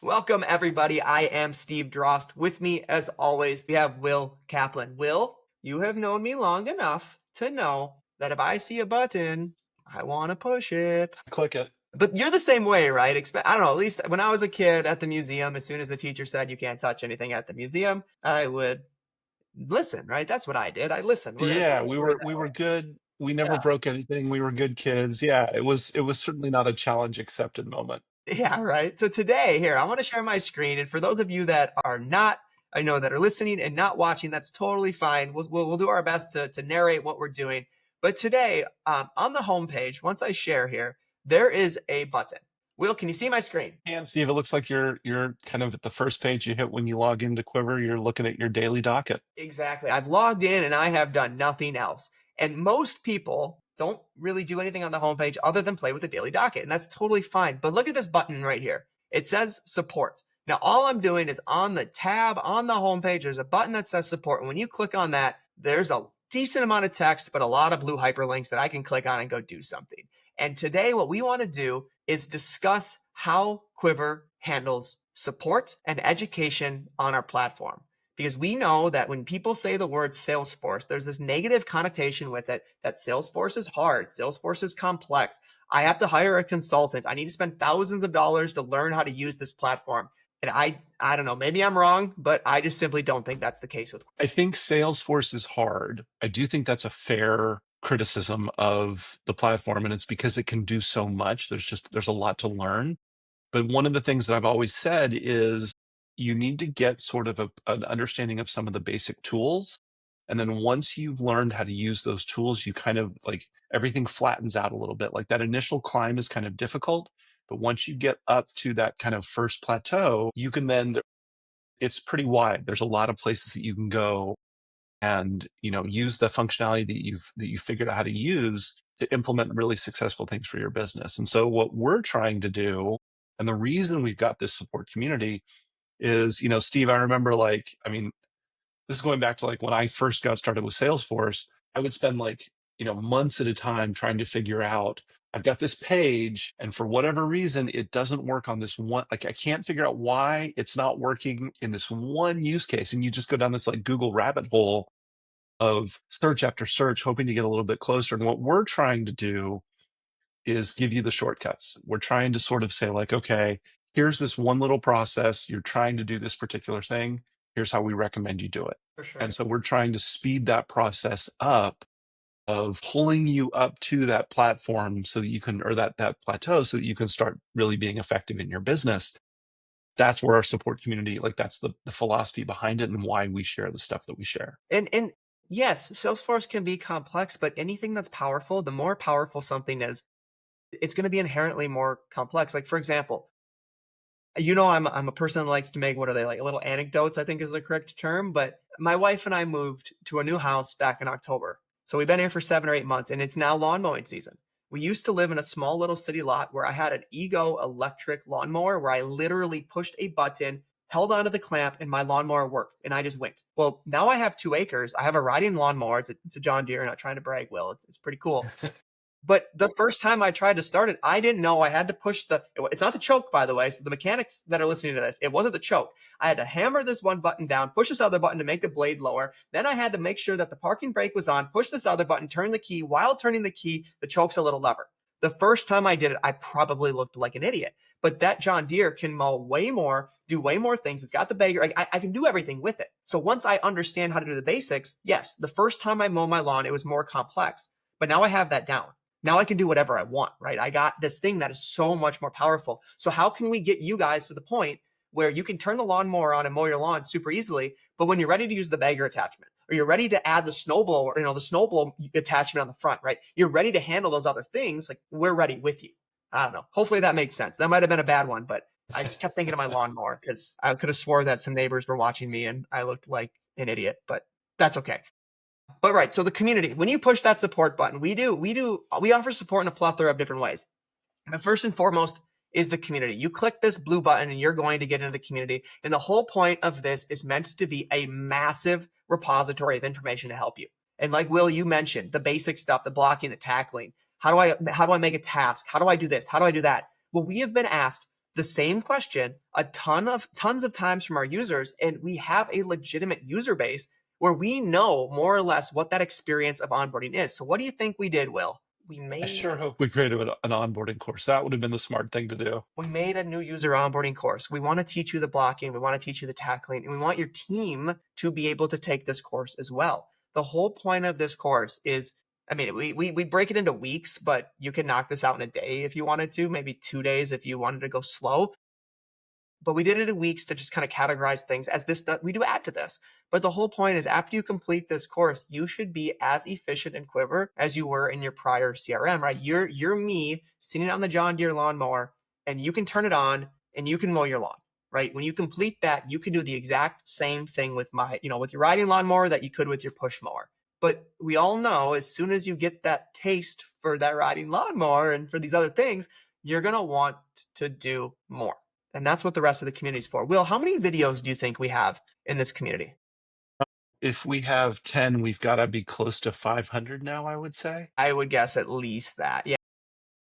Welcome, everybody. I am Steve Drost. With me, as always, we have Will Kaplan. Will, you have known me long enough to know that if I see a button, I want to push it. Click it. But you're the same way, right? I don't know, at least when I was a kid at the museum, as soon as the teacher said you can't touch anything at the museum, I would listen, right? That's what I did. I listened. Yeah, We're we that way. were good. We never Yeah. broke anything. We were good kids. Yeah, it was certainly not a challenge accepted moment. Yeah, right. So today, here, I want to share my screen. And for those of you that are not, I know that are listening and not watching, that's totally fine. We'll do our best to narrate what we're doing. But today, on the homepage, once I share here, there is a button. Will, can you see my screen? And Steve, it looks like you're kind of at the first page you hit when you log into Quivr. You're looking at your daily docket. Exactly. I've logged in and I have done nothing else. And most people don't really do anything on the homepage other than play with the daily docket. And that's totally fine. But look at this button right here. It says support. Now, all I'm doing is on the tab on the homepage, there's a button that says support. And when you click on that, there's a decent amount of text, but a lot of blue hyperlinks that I can click on and go do something. And today, what we want to do is discuss how Quivr handles support and education on our platform. Because we know that when people say the word Salesforce, there's this negative connotation with it that Salesforce is hard, Salesforce is complex. I have to hire a consultant. I need to spend thousands of dollars to learn how to use this platform. And I don't know, maybe I'm wrong, but I just simply don't think that's the case with. I think Salesforce is hard. I do think that's a fair criticism of the platform, and it's because it can do so much. There's a lot to learn. But one of the things that I've always said is you need to get sort of an understanding of some of the basic tools. And then once you've learned how to use those tools, you kind of like everything flattens out a little bit. Like that initial climb is kind of difficult. But once you get up to that kind of first plateau, you can then, it's pretty wide. There's a lot of places that you can go and use the functionality that you've figured out how to use to implement really successful things for your business. And so what we're trying to do, and the reason we've got this support community is, Steve, I remember this is going back to like when I first got started with Salesforce. I would spend months at a time trying to figure out, I've got this page and for whatever reason, it doesn't work on this one. Like I can't figure out why it's not working in this one use case. And you just go down this like Google rabbit hole of search after search, hoping to get a little bit closer. And what we're trying to do is give you the shortcuts. We're trying to sort of say like, okay, here's this one little process. You're trying to do this particular thing. Here's how we recommend you do it. For sure. And so we're trying to speed that process up of pulling you up to that platform so that you can, or that plateau so that you can start really being effective in your business. That's where our support community, like that's the philosophy behind it and why we share the stuff that we share. And yes, Salesforce can be complex, but anything that's powerful, the more powerful something is, it's going to be inherently more complex. Like, for example, I'm a person that likes to make, what are they, like little anecdotes, I think is the correct term. But my wife and I moved to a new house back in October. So we've been here for 7 or 8 months and it's now lawn mowing season. We used to live in a small little city lot where I had an Ego electric lawnmower where I literally pushed a button, held onto the clamp, and my lawnmower worked and I just went. Well, now I have 2 acres. I have a riding lawnmower. It's a John Deere, not trying to brag, Will. It's pretty cool. But the first time I tried to start it, I didn't know I had to push it's not the choke, by the way. So the mechanics that are listening to this, it wasn't the choke. I had to hammer this one button down, push this other button to make the blade lower. Then I had to make sure that the parking brake was on, push this other button, turn the key. While turning the key, the choke's a little lever. The first time I did it, I probably looked like an idiot. But that John Deere can mow way more, do way more things. It's got the bagger. I can do everything with it. So once I understand how to do the basics, yes, the first time I mowed my lawn, it was more complex. But now I have that down. Now I can do whatever I want, right? I got this thing that is so much more powerful. So how can we get you guys to the point where you can turn the lawnmower on and mow your lawn super easily, but when you're ready to use the bagger attachment, or you're ready to add the snowblower, the snowblower attachment on the front, right? You're ready to handle those other things. Like, we're ready with you. I don't know. Hopefully that makes sense. That might have been a bad one, but I just kept thinking of my lawnmower because I could have swore that some neighbors were watching me and I looked like an idiot, but that's okay. But right, so the community, when you push that support button, we offer support in a plethora of different ways. But first and foremost is the community. You click this blue button and you're going to get into the community. And the whole point of this is meant to be a massive repository of information to help you. And like Will, you mentioned the basic stuff, the blocking, the tackling. How do I make a task? How do I do this? How do I do that? Well, we have been asked the same question tons of times from our users, and we have a legitimate user base where we know more or less what that experience of onboarding is. So what do you think we did, Will? We I made sure hope we created an onboarding course. That would have been the smart thing to do. we made a new user onboarding course. We want to teach you the blocking, we want to teach you the tackling, and we want your team to be able to take this course as well. The whole point of this course is, I mean, we break it into weeks, but you can knock this out in a day if you wanted to, maybe 2 days if you wanted to go slow. But we did it in weeks to just kind of categorize things as this. We do add to this. But the whole point is after you complete this course, you should be as efficient in Quivr as you were in your prior CRM, right? You're me sitting on the John Deere lawnmower, and you can turn it on and you can mow your lawn, right? When you complete that, you can do the exact same thing with with your riding lawnmower that you could with your push mower. But we all know as soon as you get that taste for that riding lawnmower and for these other things, you're going to want to do more. And that's what the rest of the community is for. Will, how many videos do you think we have in this community? If we have 10, we've got to be close to 500 now, I would say. I would guess at least that. Yeah.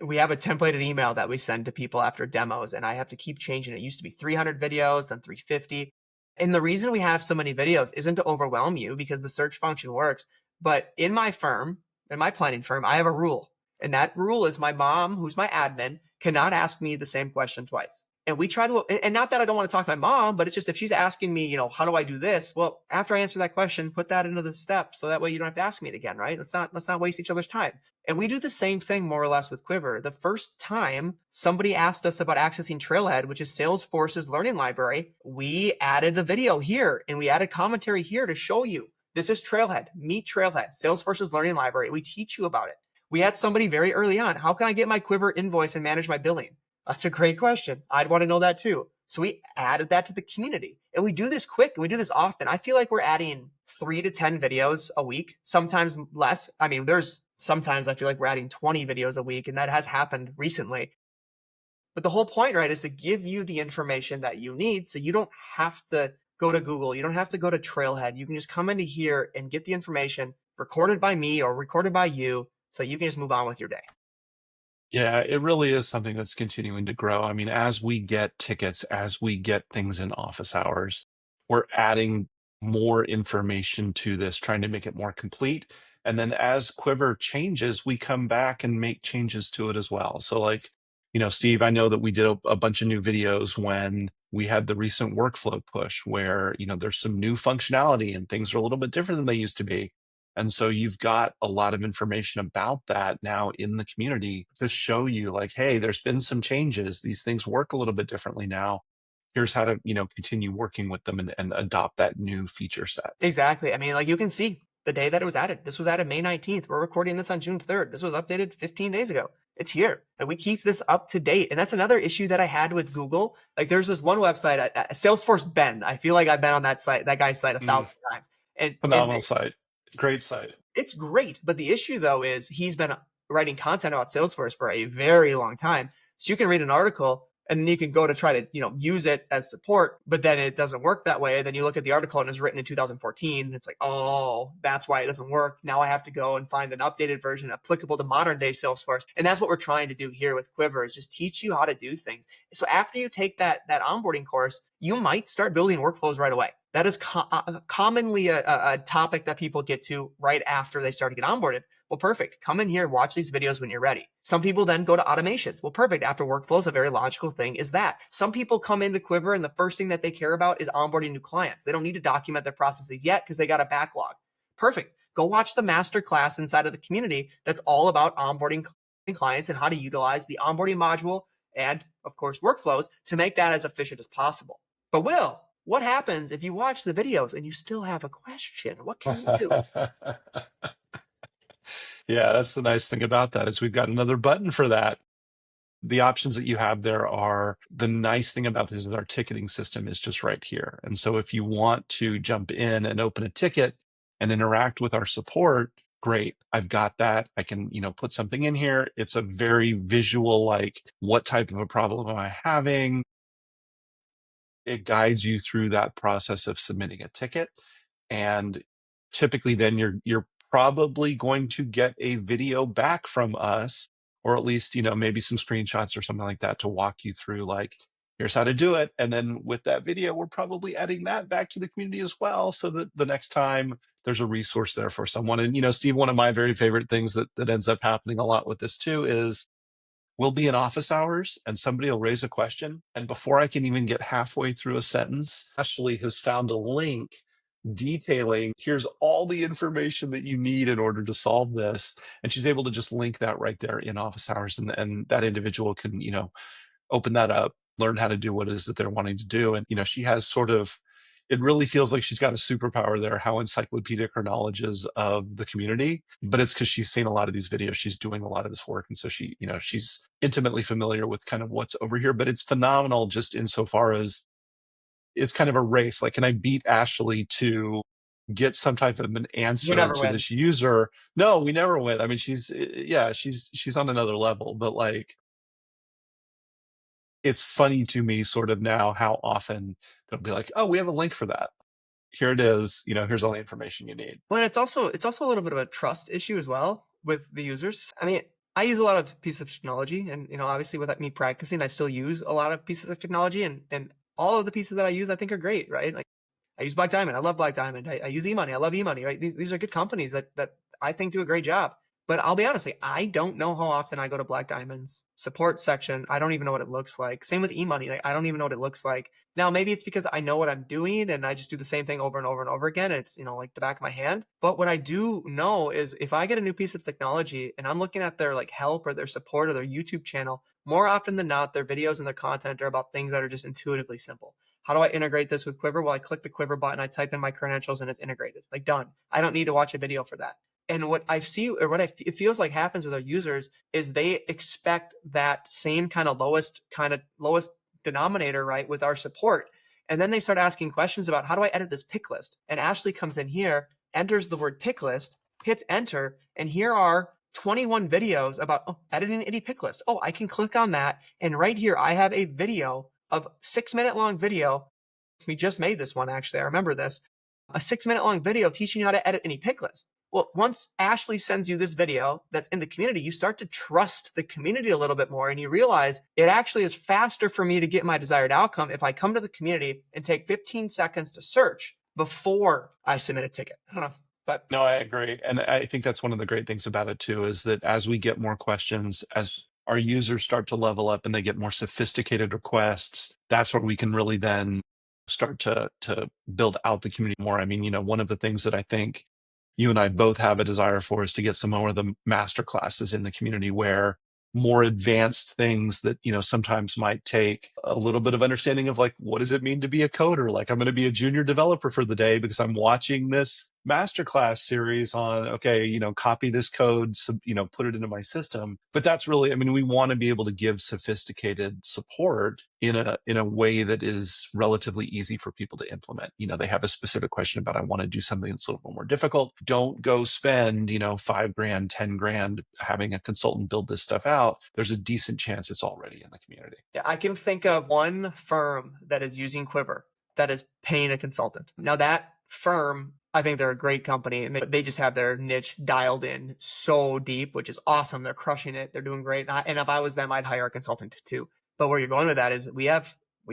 We have a templated email that we send to people after demos, and I have to keep changing it. It used to be 300 videos, then 350. And the reason we have so many videos isn't to overwhelm you because the search function works. But in my firm, in my planning firm, I have a rule. And that rule is my mom, who's my admin, cannot ask me the same question twice. And we try to, and not that I don't want to talk to my mom, but it's just if she's asking me, how do I do this? Well, after I answer that question, put that into the step so that way you don't have to ask me it again, right? Let's not waste each other's time. And we do the same thing more or less with Quivr. The first time somebody asked us about accessing Trailhead, which is Salesforce's learning library, we added the video here and we added commentary here to show you. This is Trailhead, meet Trailhead, Salesforce's learning library. We teach you about it. We had somebody very early on, how can I get my Quivr invoice and manage my billing? That's a great question. I'd want to know that too. So we added that to the community, and we do this quick and we do this often. I feel like we're adding 3 to 10 videos a week, sometimes less. I mean, there's sometimes I feel like we're adding 20 videos a week, and that has happened recently. But the whole point, right, is to give you the information that you need so you don't have to go to Google. You don't have to go to Trailhead. You can just come into here and get the information recorded by me or recorded by you so you can just move on with your day. Yeah, it really is something that's continuing to grow. I mean, as we get tickets, as we get things in office hours, we're adding more information to this, trying to make it more complete. And then as Quiver changes, we come back and make changes to it as well. So, like, Steve, I know that we did a bunch of new videos when we had the recent workflow push where, there's some new functionality and things are a little bit different than they used to be. And so you've got a lot of information about that now in the community to show you like, hey, there's been some changes. These things work a little bit differently now. Here's how to, continue working with them and adopt that new feature set. Exactly. I mean, like you can see the day that it was added. This was added May 19th. We're recording this on June 3rd. This was updated 15 days ago. It's here. And we keep this up to date. And that's another issue that I had with Google. Like there's this one website, Salesforce Ben. I feel like I've been on that site, that guy's site 1,000 times. Phenomenal site. Great site. It's great. But the issue though is he's been writing content about Salesforce for a very long time. So you can read an article and then you can go to try to, use it as support, but then it doesn't work that way. Then you look at the article and it's written in 2014 and it's like, oh, that's why it doesn't work. Now I have to go and find an updated version applicable to modern day Salesforce. And that's what we're trying to do here with Quivr is just teach you how to do things. So after you take that onboarding course, you might start building workflows right away. That is commonly a topic that people get to right after they start to get onboarded. Well, perfect. Come in here, watch these videos when you're ready. Some people then go to automations. Well, perfect. After workflows, a very logical thing is that. Some people come into Quivr and the first thing that they care about is onboarding new clients. They don't need to document their processes yet because they got a backlog. Perfect. Go watch the master class inside of the community that's all about onboarding clients and how to utilize the onboarding module and, of course, workflows to make that as efficient as possible. But Will, what happens if you watch the videos and you still have a question? What can you do? Yeah, that's the nice thing about that is we've got another button for that. The options that you have there are the nice thing about this is our ticketing system is just right here. And so if you want to jump in and open a ticket and interact with our support, great. I've got that. I can, put something in here. It's a very visual, like what type of a problem am I having? It guides you through that process of submitting a ticket. And typically then you're probably going to get a video back from us or at least, maybe some screenshots or something like that to walk you through, like, here's how to do it. And then with that video, we're probably adding that back to the community as well, so that the next time there's a resource there for someone. And, Steve, one of my very favorite things that ends up happening a lot with this too is we'll be in office hours and somebody will raise a question. And before I can even get halfway through a sentence, Ashley has found a link detailing, here's all the information that you need in order to solve this. And she's able to just link that right there in office hours. And that individual can, open that up, learn how to do what it is that they're wanting to do. And, she has sort of, it really feels like she's got a superpower there, how encyclopedic her knowledge is of the community. But it's because she's seen a lot of these videos. She's doing a lot of this work. And so she's intimately familiar with kind of what's over here. But it's phenomenal just insofar as it's kind of a race. Like, can I beat Ashley to get some type of an You answer never to win. this user? No, we never win. I mean, she's on another level, but like, it's funny to me sort of now how often they'll be like, oh, we have a link for that. Here it is. Here's all the information you need. Well, it's also a little bit of a trust issue as well with the users. I mean, I use a lot of pieces of technology, and obviously without me practicing, I still use a lot of pieces of technology, and all of the pieces that I use, I think are great, right? Like I use Black Diamond. I love Black Diamond. I use eMoney. I love eMoney, right? These are good companies that I think do a great job. But I'll be honest, like, I don't know how often I go to Black Diamond's support section. I don't even know what it looks like. Same with eMoney. Like, I don't even know what it looks like. Now, maybe it's because I know what I'm doing and I just do the same thing over and over and over again. And it's, like the back of my hand. But what I do know is if I get a new piece of technology and I'm looking at their like help or their support or their YouTube channel, more often than not, their videos and their content are about things that are just intuitively simple. How do I integrate this with Quivr? Well, I click the Quivr button, I type in my credentials, and it's integrated. Like, done. I don't need to watch a video for that. And what I see, or it feels like happens with our users, is they expect that same kind of lowest denominator, right, with our support. And then they start asking questions about how do I edit this pick list? And Ashley comes in here, enters the word pick list, hits enter, and here are 21 videos about editing any pick list. Oh, I can click on that. And right here, I have a video of 6-minute long video. We just made this one, actually. I remember this. A 6-minute long video teaching you how to edit any pick list. Well, once Ashley sends you this video that's in the community, you start to trust the community a little bit more, and you realize it actually is faster for me to get my desired outcome if I come to the community and take 15 seconds to search before I submit a ticket. I don't know, but No, I agree. And I think that's one of the great things about it too, is that as we get more questions, as our users start to level up and they get more sophisticated requests, that's where we can really then start to build out the community more. I mean, one of the things that I think you and I both have a desire for is to get some more of the master classes in the community, where more advanced things that, sometimes might take a little bit of understanding of, like, what does it mean to be a coder? Like, I'm going to be a junior developer for the day because I'm watching this masterclass series on, okay, copy this code, so, put it into my system. But that's really, I mean, we want to be able to give sophisticated support in a way that is relatively easy for people to implement. They have a specific question about, I want to do something that's a little bit more difficult. Don't go spend, $5,000, $10,000 having a consultant build this stuff out. There's a decent chance it's already in the community. yeah, I can think of one firm that is using Quivr that is paying a consultant. Now that firm, I think they're a great company, and they just have their niche dialed in so deep, which is awesome. They're crushing it. They're doing great. And if I was them, I'd hire a consultant too. But where you're going with that is we've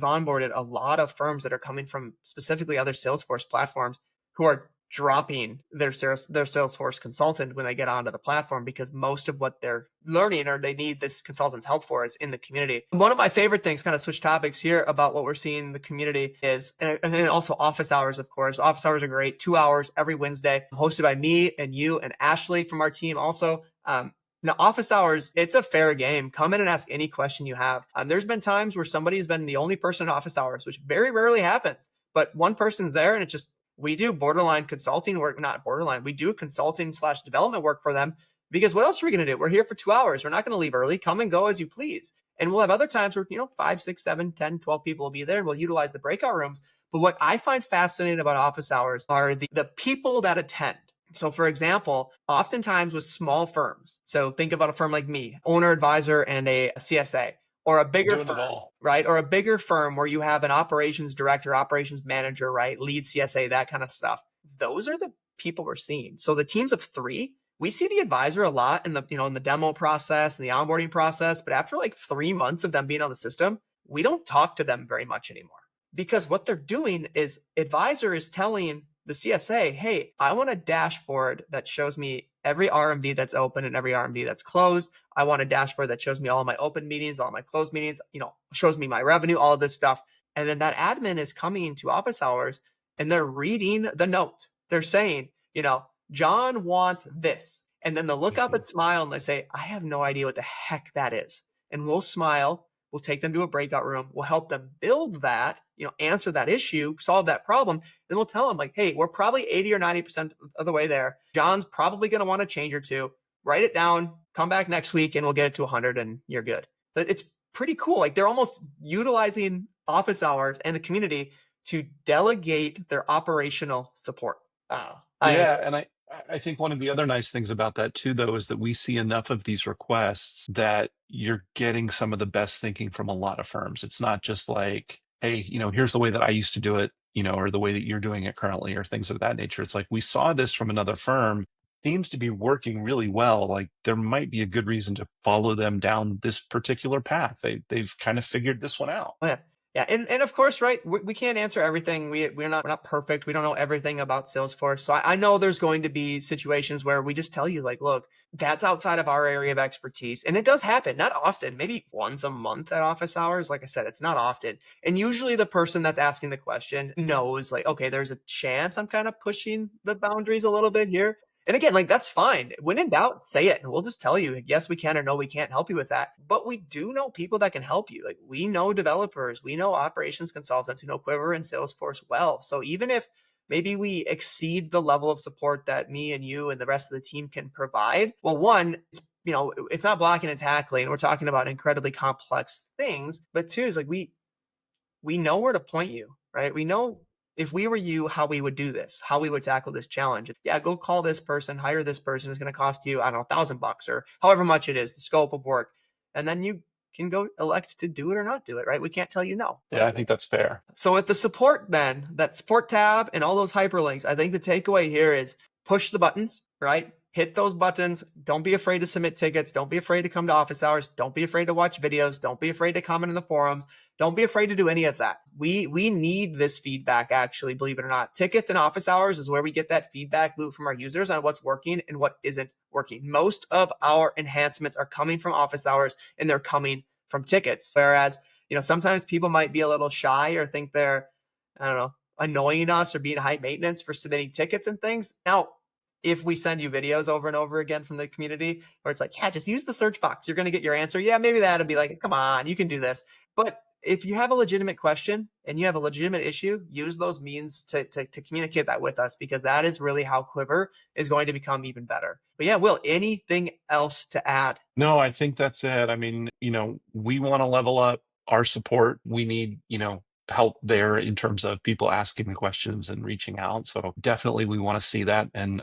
onboarded a lot of firms that are coming from specifically other Salesforce platforms who are dropping their Salesforce consultant when they get onto the platform, because most of what they're learning or they need this consultant's help for is in the community. One of my favorite things, kind of switch topics here, about what we're seeing in the community is, and then also office hours, of course. Office hours are great. 2 hours every Wednesday, hosted by me and you and Ashley from our team also. Now, office hours, it's a fair game. Come in and ask any question you have. There's been times where somebody's been the only person in office hours, which very rarely happens, but one person's there, and we do borderline consulting work, not borderline. We do consulting/development work for them, because what else are we going to do? We're here for 2 hours. We're not going to leave early. Come and go as you please. And we'll have other times where, 5, 6, 7, 10, 12 people will be there, and we'll utilize the breakout rooms. But what I find fascinating about office hours are the people that attend. So for example, oftentimes with small firms, so think about a firm like me, owner, advisor, and a CSA, or a bigger Doing it firm, all. right? Or a bigger firm where you have an operations director, operations manager, right? Lead CSA, that kind of stuff. Those are the people we're seeing. So the teams of 3, we see the advisor a lot in the, in the demo process and the onboarding process, but after like 3 months of them being on the system, we don't talk to them very much anymore, because what they're doing is advisor is telling the CSA, hey, I want a dashboard that shows me every RMD that's open and every RMD that's closed. I want a dashboard that shows me all my open meetings, all my closed meetings, shows me my revenue, all of this stuff. And then that admin is coming to office hours and they're reading the note. They're saying, John wants this. And then they'll look up and smile and they say, I have no idea what the heck that is. And we'll smile. We'll take them to a breakout room. We'll help them build that, answer that issue, solve that problem. Then we'll tell them like, hey, we're probably 80 or 90% of the way there. John's probably going to want to change or two. Write it down, come back next week and we'll get it to 100 and you're good. But it's pretty cool. Like they're almost utilizing office hours and the community to delegate their operational support. And I think one of the other nice things about that too, though, is that we see enough of these requests that you're getting some of the best thinking from a lot of firms. It's not just like, hey, here's the way that I used to do it, or the way that you're doing it currently, or things of that nature. It's like, we saw this from another firm, seems to be working really well. Like there might be a good reason to follow them down this particular path. They've kind of figured this one out. Oh, yeah. Yeah, and of course, right, we can't answer everything. We're not perfect. We don't know everything about Salesforce. So I know there's going to be situations where we just tell you like, look, that's outside of our area of expertise. And it does happen, not often, maybe once a month at office hours. Like I said, it's not often. And usually the person that's asking the question knows like, okay, there's a chance I'm kind of pushing the boundaries a little bit here. And again, like that's fine. When in doubt, say it. And we'll just tell you, yes, we can, or no, we can't help you with that. But we do know people that can help you. Like we know developers, we know operations consultants who know Quivr and Salesforce well. So even if maybe we exceed the level of support that me and you and the rest of the team can provide, well, one, it's not blocking and tackling. We're talking about incredibly complex things. But two is like we know where to point you, right? We know if we were you, how we would do this, how we would tackle this challenge. Yeah, go call this person, hire this person. It's going to cost you, I don't know, $1,000 or however much it is, the scope of work. And then you can go elect to do it or not do it, right? We can't tell you no. Yeah, I think that's fair. So with the support then, that support tab and all those hyperlinks, I think the takeaway here is push the buttons, right? Hit those buttons. Don't be afraid to submit tickets. Don't be afraid to come to office hours. Don't be afraid to watch videos. Don't be afraid to comment in the forums. Don't be afraid to do any of that. We need this feedback, actually, believe it or not. Tickets and office hours is where we get that feedback loop from our users on what's working and what isn't working. Most of our enhancements are coming from office hours and they're coming from tickets. Whereas, sometimes people might be a little shy or think they're, I don't know, annoying us or being high maintenance for submitting tickets and things. Now, if we send you videos over and over again from the community where it's like, yeah, just use the search box, you're going to get your answer. Yeah, maybe that'll be like, come on, you can do this. But if you have a legitimate question and you have a legitimate issue, use those means to communicate that with us, because that is really how Quivr is going to become even better. But yeah, Will, anything else to add? No, I think that's it. I mean, we want to level up our support. We need, help there in terms of people asking the questions and reaching out. So definitely we want to see that. And,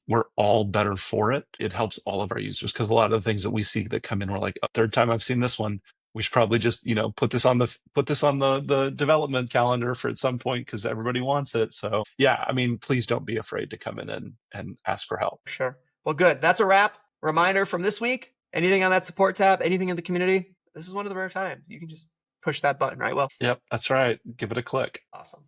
we're all better for it. It helps all of our users, because a lot of the things that we see that come in, we're like, oh, third time I've seen this one. We should probably just, put this on the development calendar for at some point, because everybody wants it. So yeah, I mean, please don't be afraid to come in and ask for help. Sure. Well, good. That's a wrap. Reminder from this week, anything on that support tab, anything in the community, this is one of the rare times you can just push that button, right? Well, yep, that's right. Give it a click. Awesome.